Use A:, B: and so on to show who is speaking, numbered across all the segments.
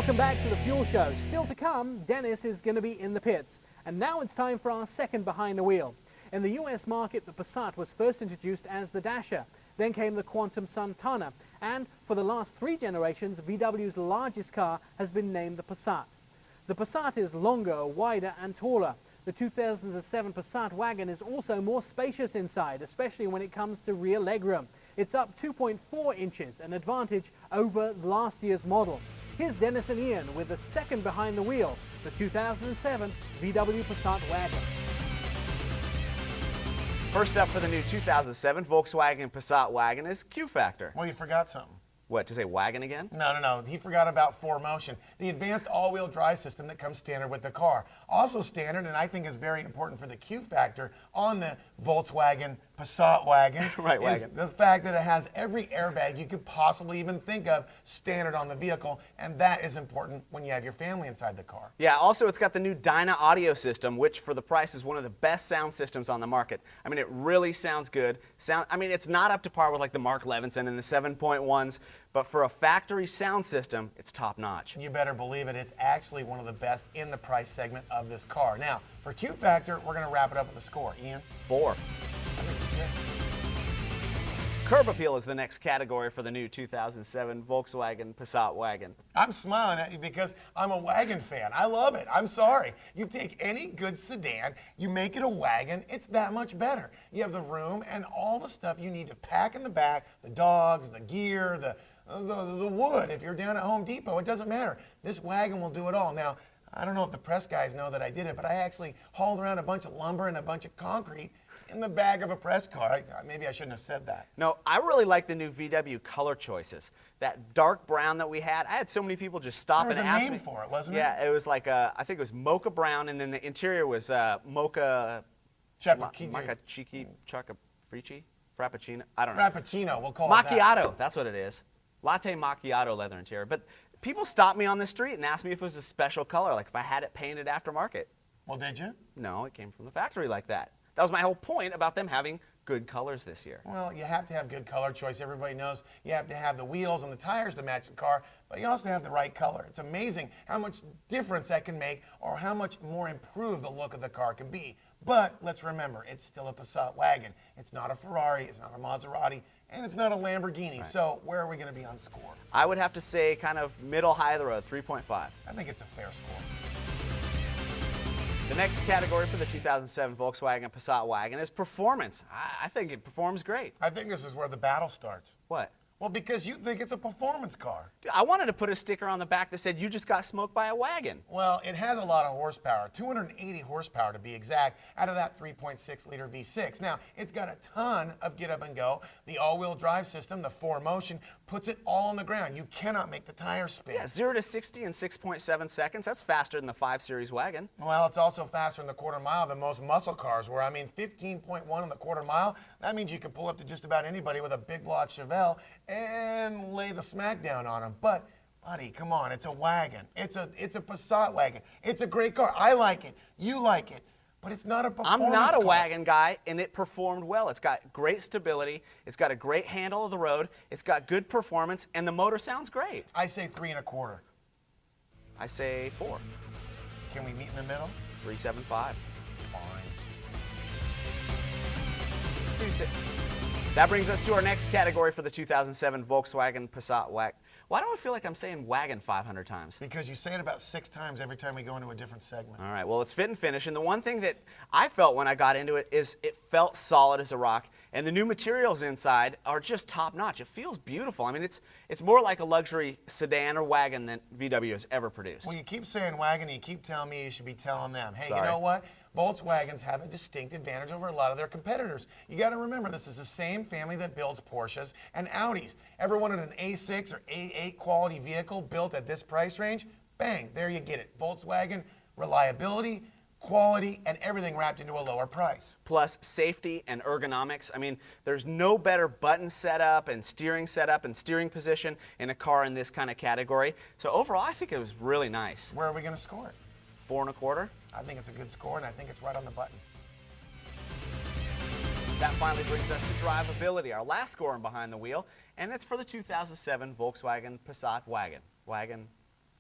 A: Welcome back to the Fuel Show. Still to come, Dennis is going to be in the pits. And now it's time for our second behind the wheel. In the US market, the Passat was first introduced as the Dasher. Then came the Quantum Santana. And for the last 3 generations, VW's largest car has been named the Passat. The Passat is longer, wider and taller. The 2007 Passat Wagon is also more spacious inside, especially when it comes to rear legroom. It's up 2.4 inches, an advantage over last year's model. Here's Dennis and Ian with the second behind the wheel, the 2007 VW Passat Wagon.
B: First up for the new 2007 Volkswagen Passat Wagon is Q Factor.
C: Well, you forgot something.
B: What, to say wagon again?
C: No. He forgot about 4Motion, the advanced all-wheel drive system that comes standard with the car. Also standard, and I think is very important for the Q Factor on the Volkswagen Passat Wagon,
B: Right,
C: is
B: wagon.
C: the fact that it has every airbag you could possibly even think of standard on the vehicle, and that is important when you have your family inside the car.
B: Yeah, also it's got the new Dyna audio system, which for the price is one of the best sound systems on the market. I mean, it really sounds good. It's not up to par with like the Mark Levinson and the 7.1s, but for a factory sound system, it's top notch.
C: You better believe it. It's actually one of the best in the price segment of this car. Now, for Q Factor, we're going to wrap it up with a score. Ian?
B: 4.
C: I think it's good.
B: Curb appeal is the next category for the new 2007 Volkswagen Passat Wagon.
C: I'm smiling at you because I'm a wagon fan. I love it. I'm sorry. You take any good sedan, you make it a wagon, it's that much better. You have the room and all the stuff you need to pack in the back, the dogs, the gear, the wood. If you're down at Home Depot, it doesn't matter. This wagon will do it all. Now, I don't know if the press guys know that I did it, but I actually hauled around a bunch of lumber and a bunch of concrete in the back of a press car. Maybe I shouldn't have said that.
B: No, I really like the new VW color choices. That dark brown that we had, I had so many people just stop and ask me.
C: There was a name for it, wasn't it?
B: Yeah, it was like, I think it was mocha brown, and then the interior was mocha... Chiki, Choca Frici? Frappuccino? I don't know.
C: Frappuccino, we'll call it that.
B: Macchiato, that's what it is. Latte macchiato leather interior. But people stopped me on the street and asked me if it was a special color, like if I had it painted aftermarket.
C: Well, did you?
B: No, it came from the factory like that. That was my whole point about them having good colors this year.
C: Well, you have to have good color choice. Everybody knows you have to have the wheels and the tires to match the car, but you also have the right color. It's amazing how much difference that can make or how much more improved the look of the car can be. But let's remember, it's still a Passat wagon. It's not a Ferrari, it's not a Maserati, and it's not a Lamborghini. Right. So where are we going to be on score?
B: I would have to say kind of middle high of the road, 3.5.
C: I think it's a fair score.
B: The next category for the 2007 Volkswagen Passat Wagon is performance. I think it performs great.
C: I think this is where the battle starts.
B: What?
C: Well, because you think it's a performance car.
B: Dude, I wanted to put a sticker on the back that said, "You just got smoked by a wagon."
C: Well, it has a lot of horsepower, 280 horsepower to be exact, out of that 3.6-liter V6. Now, it's got a ton of get up and go. The all-wheel drive system, the 4Motion, puts it all on the ground. You cannot make the tires spin.
B: Yeah, 0 to 60 in 6.7 seconds. That's faster than the 5 Series wagon.
C: Well, it's also faster in the quarter mile than most muscle cars, where, 15.1 in the quarter mile. That means you can pull up to just about anybody with a big block Chevelle and lay the smack down on them. But, buddy, come on, it's a wagon. It's a Passat wagon. It's a great car. I like it. You like it. But it's not a performance
B: I'm not a
C: car.
B: wagon guy, and it performed well. It's got great stability. It's got a great handle of the road. It's got good performance, and the motor sounds great.
C: I say 3 1/4.
B: I say 4.
C: Can we meet in the middle?
B: 3.75.
C: Fine.
B: That brings us to our next category for the 2007 Volkswagen Passat Wagon. Why do I feel like I'm saying wagon 500 times?
C: Because you say it about 6 times every time we go into a different segment.
B: All right, well, it's fit and finish, and the one thing that I felt when I got into it is it felt solid as a rock, and the new materials inside are just top-notch. It feels beautiful. I mean, it's more like a luxury sedan or wagon than VW has ever produced.
C: Well, you keep saying wagon, and you keep telling me you should be telling them, hey,
B: Sorry.
C: You know what? Volkswagens have a distinct advantage over a lot of their competitors. You got to remember, this is the same family that builds Porsches and Audis. Ever wanted an A6 or A8 quality vehicle built at this price range? Bang, there you get it. Volkswagen, reliability, quality, and everything wrapped into a lower price.
B: Plus safety and ergonomics. I mean, there's no better button setup and steering position in a car in this kind of category. So overall, I think it was really nice.
C: Where are we going to score it?
B: 4 1/4.
C: I think it's a good score, and I think it's right on the button.
B: That finally brings us to drivability, our last score in behind the wheel, and it's for the 2007 Volkswagen Passat Wagon.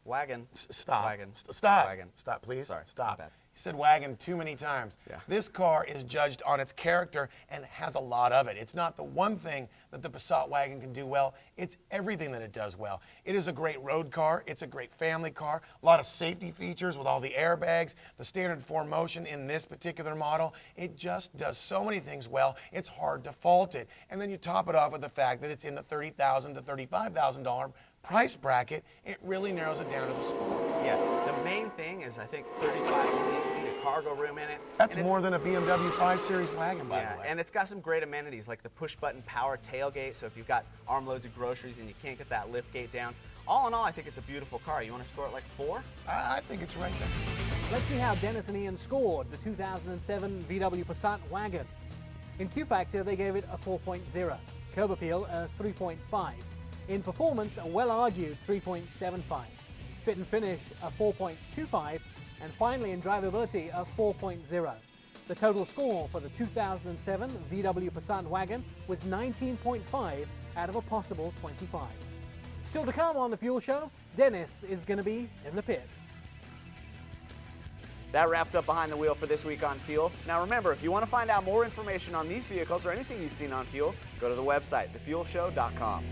B: Wagon.
C: Stop.
B: Wagon.
C: Stop.
B: Wagon.
C: Stop, please.
B: Sorry.
C: Stop.
B: My bad.
C: You said wagon too many times.
B: Yeah.
C: This car is judged on its character and has a lot of it. It's not the one thing that the Passat wagon can do well. It's everything that it does well. It is a great road car. It's a great family car. A lot of safety features with all the airbags, the standard 4Motion in this particular model. It just does so many things well. It's hard to fault it. And then you top it off with the fact that it's in the $30,000 to $35,000 price bracket. It really narrows it down to the score.
B: Yeah, the main thing is I think 35 feet of cargo room in it.
C: That's
B: And
C: more than a BMW 5 Series wagon, by the way.
B: and it's got some great amenities like the push-button power tailgate, so if you've got armloads of groceries and you can't get that lift gate down. All in all, I think it's a beautiful car. You want to score it like 4?
C: I think it's right there.
A: Let's see how Dennis and Ian scored the 2007 VW Passat Wagon. In Q Factor, they gave it a 4.0. Curb Appeal, a 3.5. In performance, a well-argued 3.75. Fit and finish, a 4.25. And finally, in drivability, a 4.0. The total score for the 2007 VW Passat Wagon was 19.5 out of a possible 25. Still to come on the Fuel Show, Dennis is going to be in the pits.
B: That wraps up Behind the Wheel for this week on Fuel. Now remember, if you want to find out more information on these vehicles or anything you've seen on Fuel, go to the website, thefuelshow.com.